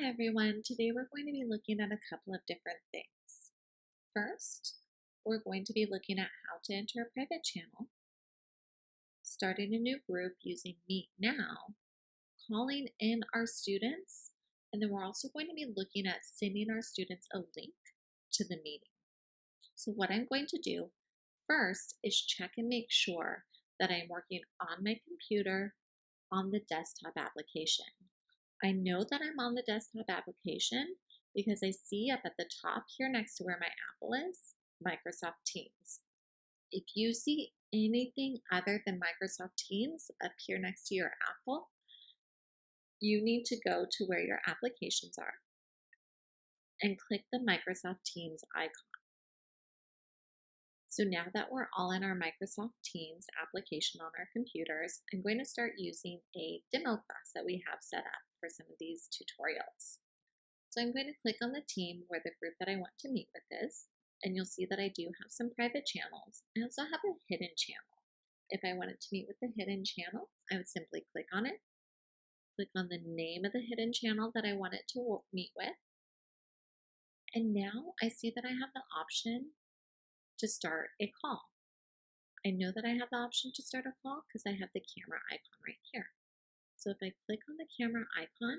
Hi everyone, today we're going to be looking at a couple of different things. First, we're going to be looking at how to enter a private channel, starting a new group using Meet Now, calling in our students, and then we're also going to be looking at sending our students a link to the meeting. So what I'm going to do first is check and make sure that I'm working on my computer on the desktop application. I know that I'm on the desktop application because I see up at the top here next to where my Apple is, Microsoft Teams. If you see anything other than Microsoft Teams up here next to your Apple, you need to go to where your applications are and click the Microsoft Teams icon. So now that we're all in our Microsoft Teams application on our computers, I'm going to start using a demo class that we have set up for some of these tutorials. So I'm going to click on the team where the group that I want to meet with is, and you'll see that I do have some private channels. I also have a hidden channel. If I wanted to meet with the hidden channel, I would simply click on it, click on the name of the hidden channel that I want it to meet with, and now I see that I have the option to start a call. I know that I have the option to start a call because I have the camera icon right here. So if I click on the camera icon,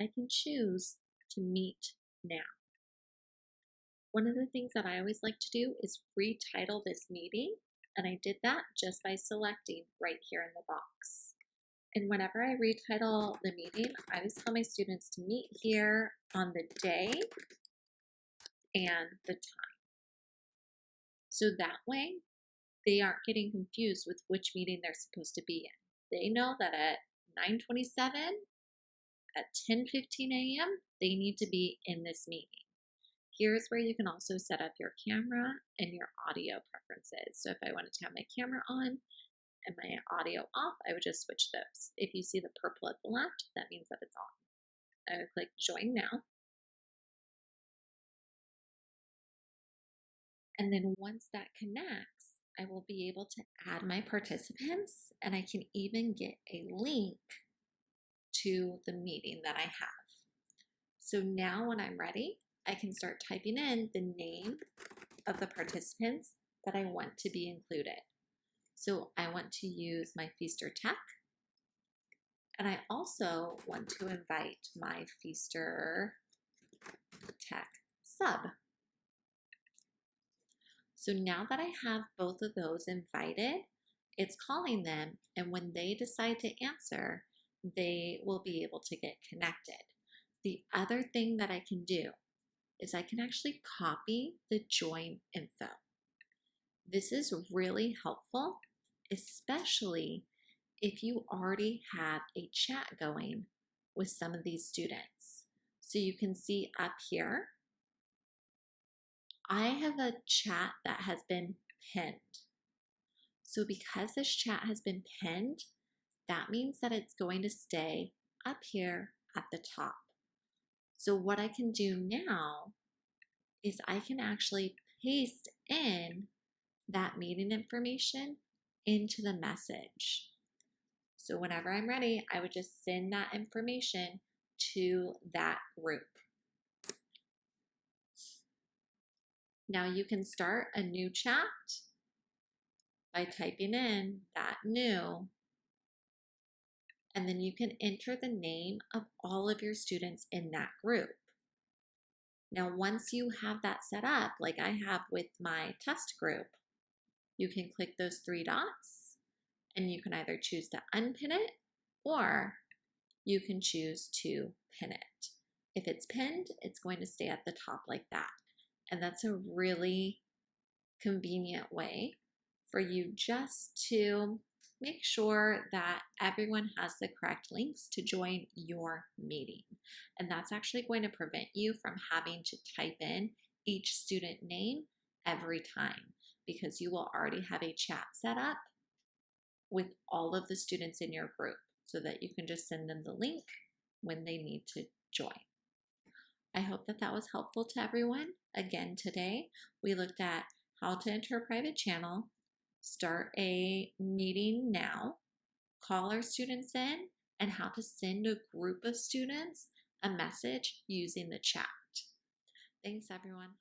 I can choose to meet now. One of the things that I always like to do is retitle this meeting, and I did that just by selecting right here in the box. And whenever I retitle the meeting, I always tell my students to meet here on the day and the time. So that way, they aren't getting confused with which meeting they're supposed to be in. They know that at 9:27, at 10:15 a.m., they need to be in this meeting. Here's where you can also set up your camera and your audio preferences. So if I wanted to have my camera on and my audio off, I would just switch those. If you see the purple at the left, that means that it's on. I would click Join Now. And then once that connects, I will be able to add my participants, and I can even get a link to the meeting that I have. So now when I'm ready, I can start typing in the name of the participants that I want to be included. So I want to use my Feaster Tech, and I also want to invite my Feaster Tech sub. So now that I have both of those invited, it's calling them, and when they decide to answer, they will be able to get connected. The other thing that I can do is I can actually copy the join info. This is really helpful, especially if you already have a chat going with some of these students. So you can see up here, I have a chat that has been pinned. So because this chat has been pinned, that means that it's going to stay up here at the top. So what I can do now is I can actually paste in that meeting information into the message. So whenever I'm ready, I would just send that information to that group. Now you can start a new chat by typing in that new, and then you can enter the name of all of your students in that group. Now, once you have that set up, like I have with my test group, you can click those three dots and you can either choose to unpin it or you can choose to pin it. If it's pinned, it's going to stay at the top like that. And that's a really convenient way for you just to make sure that everyone has the correct links to join your meeting. And that's actually going to prevent you from having to type in each student name every time, because you will already have a chat set up with all of the students in your group so that you can just send them the link when they need to join. I hope that that was helpful to everyone. Again, today we looked at how to enter a private channel, start a meeting now, call our students in, and how to send a group of students a message using the chat. Thanks, everyone.